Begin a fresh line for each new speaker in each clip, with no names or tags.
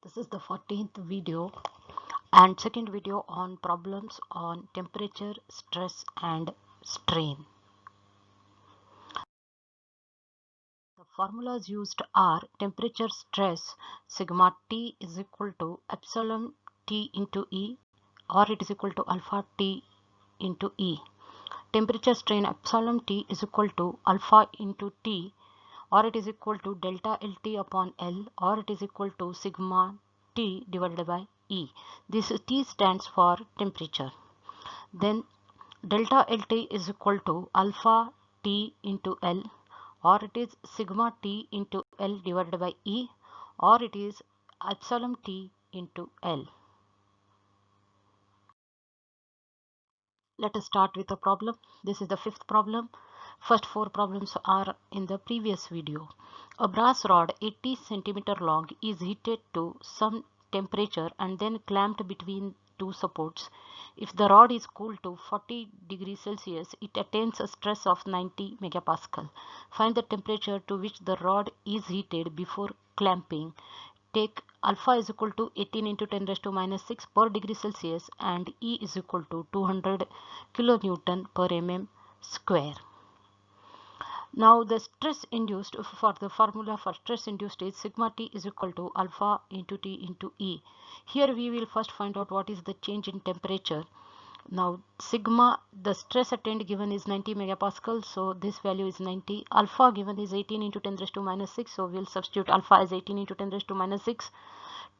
This is the 14th video and second video on problems on temperature, stress and strain. The formulas used are temperature stress sigma T is equal to epsilon T into E, or it is equal to alpha T into E. Temperature strain epsilon T is equal to alpha into T, or it is equal to delta LT upon L, or it is equal to sigma T divided by E. This T stands for temperature. Then delta LT is equal to alpha T into L, or it is sigma T into L divided by E, or it is epsilon T into L. Let us start with the problem. This is the fifth problem. First four problems are in the previous video. A brass rod 80 centimeter long is heated to some temperature and then clamped between two supports. If the rod is cooled to 40 degrees Celsius, it attains a stress of 90 megapascal. Find the temperature to which the rod is heated before clamping. Take alpha is equal to 18 into 10 raised to minus 6 per degree Celsius and E is equal to 200 kilonewton per mm square. Now the stress induced, for the formula for stress induced is sigma T is equal to alpha into T into E. Here we will first find out what is the change in temperature. Now sigma, the stress attained given is 90 megapascal, so this value is 90. Alpha given is 18 into 10 raised to minus 6, so we'll substitute alpha as 18 into 10 raised to minus 6.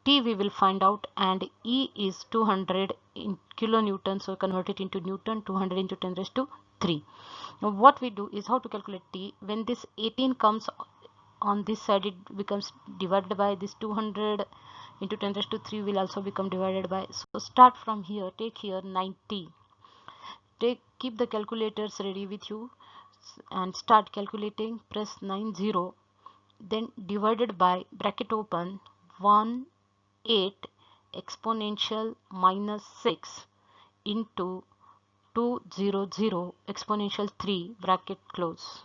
T we will find out, and E is 200 in kilonewton, so convert it into Newton. 200 into 10 raised to 3. Now what we do is how to calculate T. When this 18 comes on this side, it becomes divided by this 200 into 10 raised to 3 will also become divided by. So start from here, take here 90. Keep the calculators ready with you and start calculating. Press 90, then divided by bracket open 1/8 exponential minus 6 into 200 exponential 3 bracket close.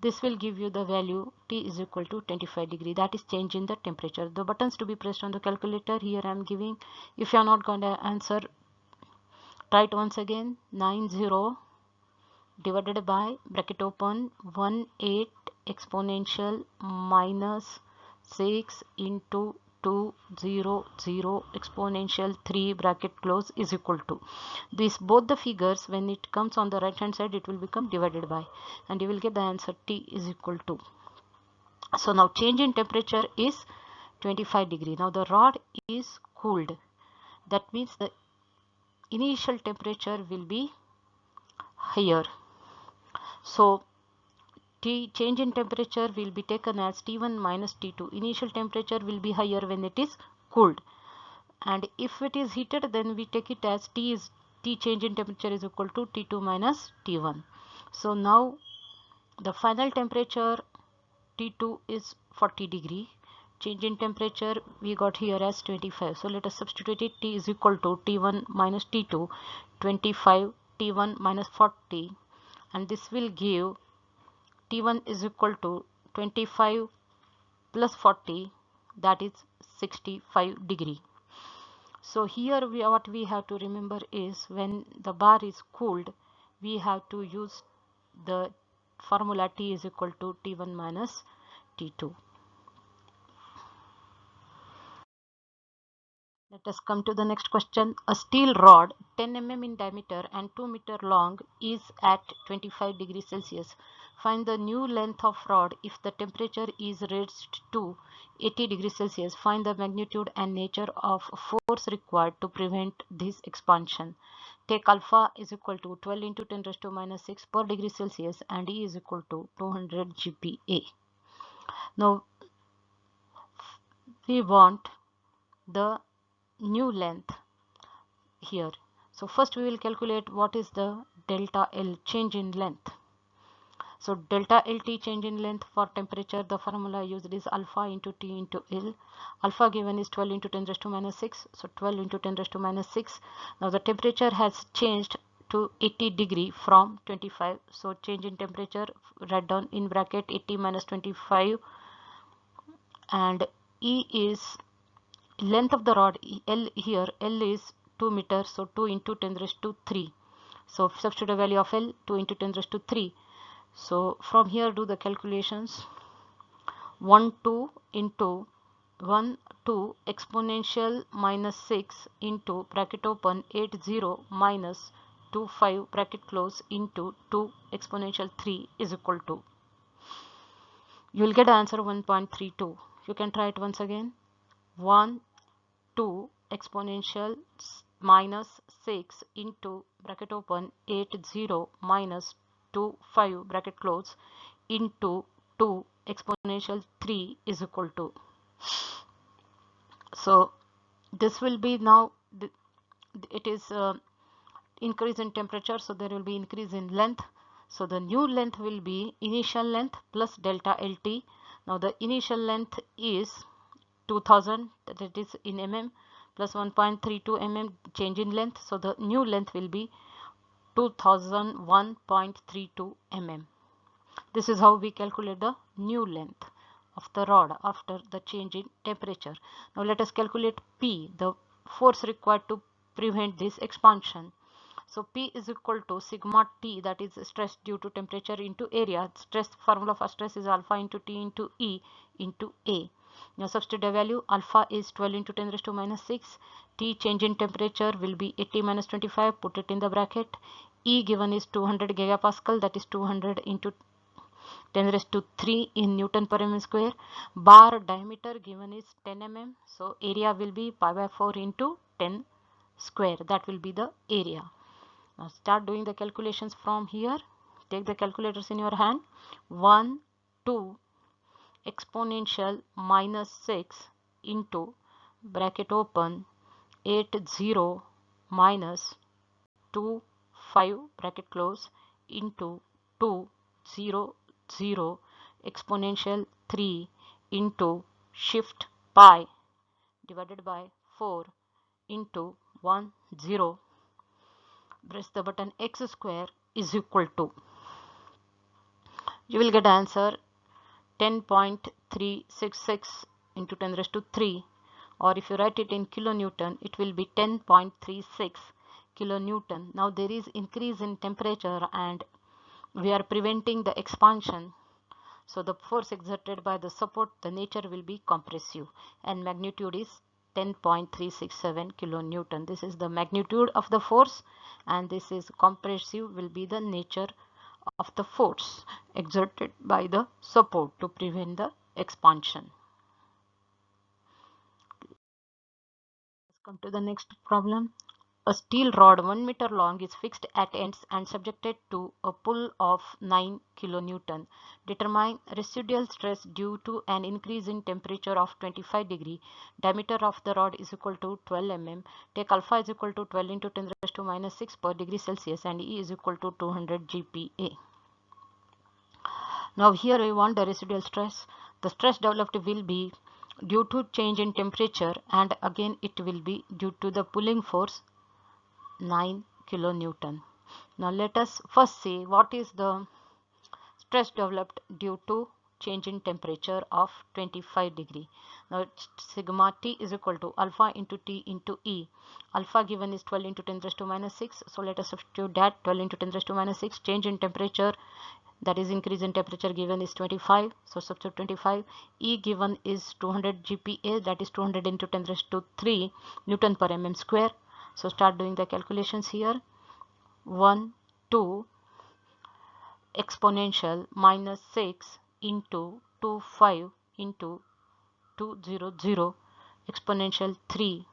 This will give you the value T is equal to 25 degree. That is change in the temperature. The buttons to be pressed on the calculator here I am giving. If you are not going to answer, try it once again. 90 divided by bracket open 1/8 exponential minus 6 into 200 exponential 3 bracket close is equal to this. Both the figures, when it comes on the right hand side, it will become divided by, and you will get the answer T is equal to. So now change in temperature is 25 degree. Now the rod is cooled. That means the initial temperature will be higher. So change in temperature will be taken as T1 minus T2. Initial temperature will be higher when it is cooled, and if it is heated, then we take it as T change in temperature is equal to T2 minus T1. So now the final temperature T2 is 40 degree. Change in temperature we got here as 25. So let us substitute it. T is equal to T1 minus T2, 25, T1 minus 40, and this will give T1 is equal to 25 plus 40, that is 65 degree. So here what we have to remember is when the bar is cooled, we have to use the formula T is equal to T1 minus T2. Let us come to the next question. A steel rod 10 mm in diameter and 2 meter long is at 25 degrees Celsius. Find the new length of rod if the temperature is raised to 80 degrees Celsius. Find the magnitude and nature of force required to prevent this expansion. Take alpha is equal to 12 into 10 raised to minus 6 per degree Celsius and E is equal to 200 GPa. Now we want the new length here. So first we will calculate what is the delta L change in length. So delta LT change in length for temperature, the formula used is alpha into T into L. Alpha given is 12 into 10 raised to minus 6. So 12 into 10 raised to minus 6. Now the temperature has changed to 80 degree from 25. So change in temperature, write down in bracket 80 minus 25, and E is length of the rod L here, L is 2 meters, so 2 into 10 raised to 3. So substitute the value of L, 2 into 10 raised to 3. So from here do the calculations. 1 2 into 1 2 exponential minus 6 into bracket open 80 minus 2 5 bracket close into 2 exponential 3 is equal to, you will get answer 1.32. You can try it once again. 1 2 exponential minus 6 into bracket open 80 minus 2 5 bracket close into 2 exponential 3 is equal to. So this will be now, it is increase in temperature, so there will be increase in length. So the new length will be initial length plus delta LT. Now the initial length is 2000, that is in mm, plus 1.32 mm change in length. So the new length will be 2001.32 mm. This is how we calculate the new length of the rod after the change in temperature. Now let us calculate P, the force required to prevent this expansion. So P is equal to sigma T, that is stress due to temperature, into area. Stress formula for stress is alpha into T into E into A. Now substitute the value. Alpha is 12 into 10 raised to minus 6. T change in temperature will be 80 minus 25. Put it in the bracket. E given is 200 gigapascal, that is 200 into 10 raised to 3 in Newton per mm square. Bar diameter given is 10 mm. So area will be pi by 4 into 10 square. That will be the area. Now start doing the calculations from here. Take the calculators in your hand. 1 2 exponential minus 6 into bracket open 80 minus 2 5 bracket close into 2 0 0 exponential 3 into shift pi divided by 4 into 1 0. Press the button, x square is equal to, you will get answer 10.366 into 10 raised to 3, or if you write it in kilonewton, it will be 10.36 kilonewton. Now there is increase in temperature and we are preventing the expansion. So the force exerted by the support, the nature will be compressive, and magnitude is 10.367 kilonewton. This is the magnitude of the force, and this is compressive will be the nature of the force exerted by the support to prevent the expansion. Let's come to the next problem. A steel rod 1 meter long is fixed at ends and subjected to a pull of 9 kilonewton. Determine residual stress due to an increase in temperature of 25 degree. Diameter of the rod is equal to 12 mm. Take alpha is equal to 12 into 10 raised to minus 6 per degree Celsius and E is equal to 200 GPa. Now here we want the residual stress. The stress developed will be due to change in temperature, and again it will be due to the pulling force 9 kilonewton. Now let us first see what is the stress developed due to change in temperature of 25 degree. Now sigma T is equal to alpha into T into E. Alpha given is 12 into 10 raised to minus 6. So let us substitute that. 12 into 10 raised to minus 6. Change in temperature, that is increase in temperature, given is 25. So substitute 25. E given is 200 GPa, that is 200 into 10 raised to 3 Newton per mm square. So start doing the calculations here. 1 2 exponential minus 6 into 2 5 into 200 exponential 3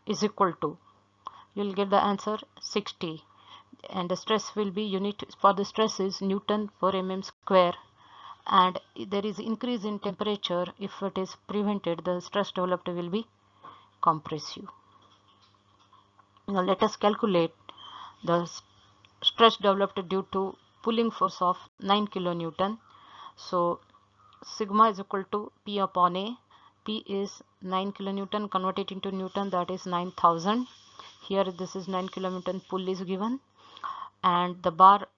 is equal to, you will get the answer 60, and the stress will be, unit for the stress is Newton per mm square, and there is increase in temperature. If it is prevented, the stress developed will be compressive. Now let us calculate the stress developed due to pulling force of 9 kilonewton. So sigma is equal to P upon A. P is 9 kilonewton, converted into Newton, that is 9000. Here this is 9 kilonewton pull is given, and the bar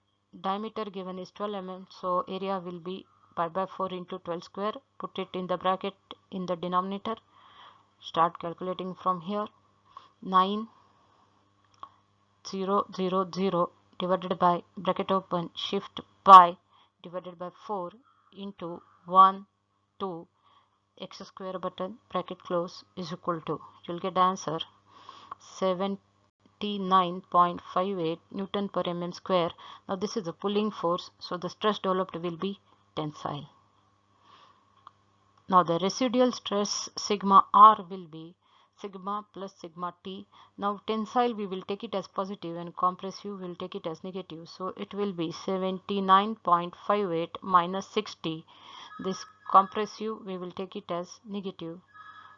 diameter given is 12 mm. So area will be pi by 4 into 12 square. Put it in the bracket in the denominator. Start calculating from here. 9000 divided by bracket open shift pi divided by 4 into 1 2 x square button bracket close is equal to, you'll get the answer 79.58 Newton per mm square. Now this is a pulling force, so the stress developed will be tensile. Now the residual stress sigma r will be sigma plus sigma t. Now tensile we will take it as positive and compressive will take it as negative. So it will be 79.58 minus 60. This compressive we will take it as negative.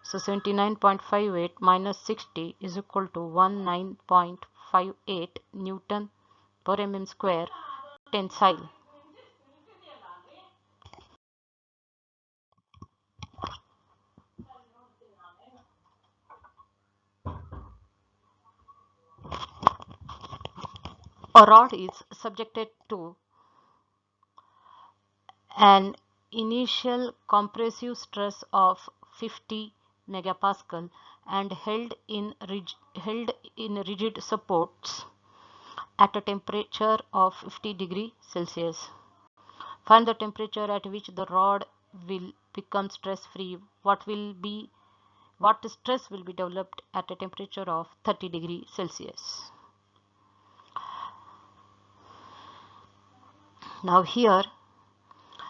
So 79.58 minus 60 is equal to 19.58 Newton per mm square tensile. A rod is subjected to an initial compressive stress of 50 megapascal and held in rigid supports at a temperature of 50 degrees Celsius. Find the temperature at which the rod will become stress free. What stress will be developed at a temperature of 30 degrees Celsius. Now here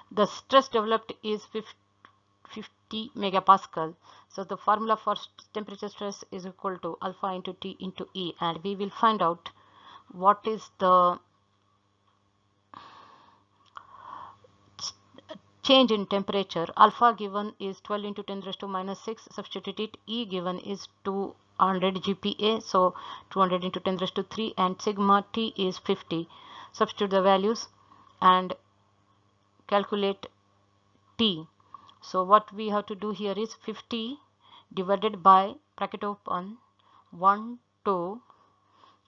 the stress developed is 50 megapascal. So the formula for temperature stress is equal to alpha into T into E, and we will find out what is the change in temperature. Alpha given is 12 into 10 raised to minus 6. Substitute it. E given is 200 GPa, so 200 into 10 raised to 3, and sigma T is 50. Substitute the values and calculate T. So what we have to do here is 50 divided by bracket open 1 to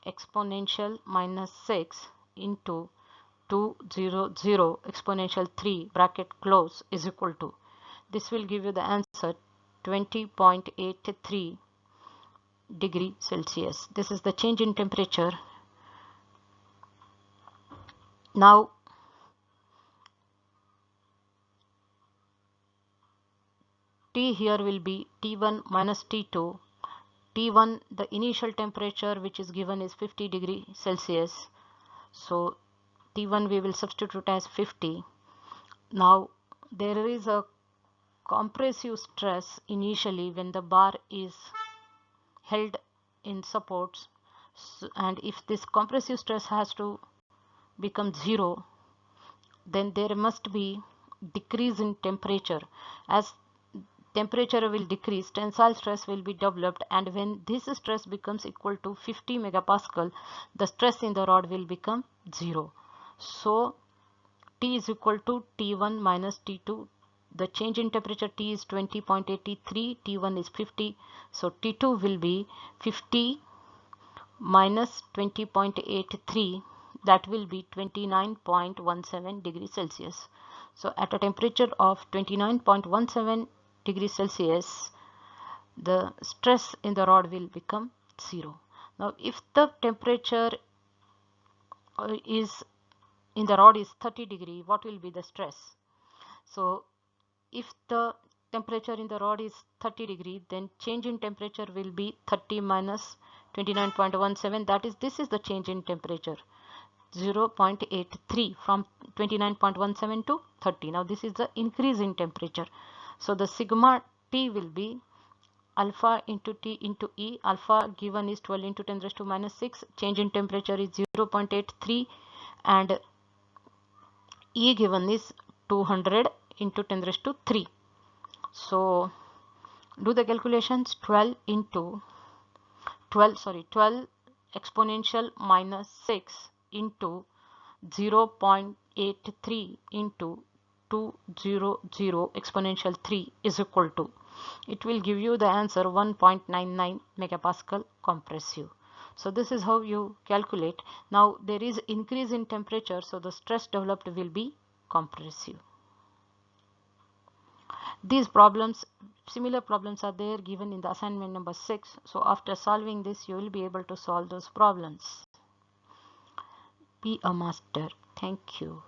exponential minus 6 into 200 exponential 3 bracket close is equal to, this will give you the answer 20.83 degree Celsius. This is the change in temperature. Now T here will be T1 minus T2. T1, the initial temperature which is given is 50 degree Celsius. So T1 we will substitute as 50. Now there is a compressive stress initially when the bar is held in supports, and if this compressive stress has to become 0, then there must be decrease in temperature. As temperature will decrease, tensile stress will be developed, and when this stress becomes equal to 50 megapascal, the stress in the rod will become 0. So T is equal to T1 minus T2. The change in temperature T is 20.83, T1 is 50, so T2 will be 50 minus 20.83, that will be 29.17 degrees Celsius. So at a temperature of 29.17 degrees Celsius, the stress in the rod will become 0. Now if the temperature is in the rod is 30 degree, what will be the stress? So if the temperature in the rod is 30 degree, then change in temperature will be 30 minus 29.17, that is, this is the change in temperature, 0.83 from 29.17 to 30. Now this is the increase in temperature. So the sigma T will be alpha into T into E. Alpha given is 12 into 10 raised to minus 6. Change in temperature is 0.83, and E given is 200 into 10 raised to 3. So do the calculations. 12 exponential minus 6 into 0.83 into 200 exponential 3 is equal to, it will give you the answer 1.99 megapascal compressive. So this is how you calculate. Now there is increase in temperature, so the stress developed will be compressive. These problems similar problems are there given in the assignment number 6. So after solving this, you will be able to solve those problems. Be a master. Thank you.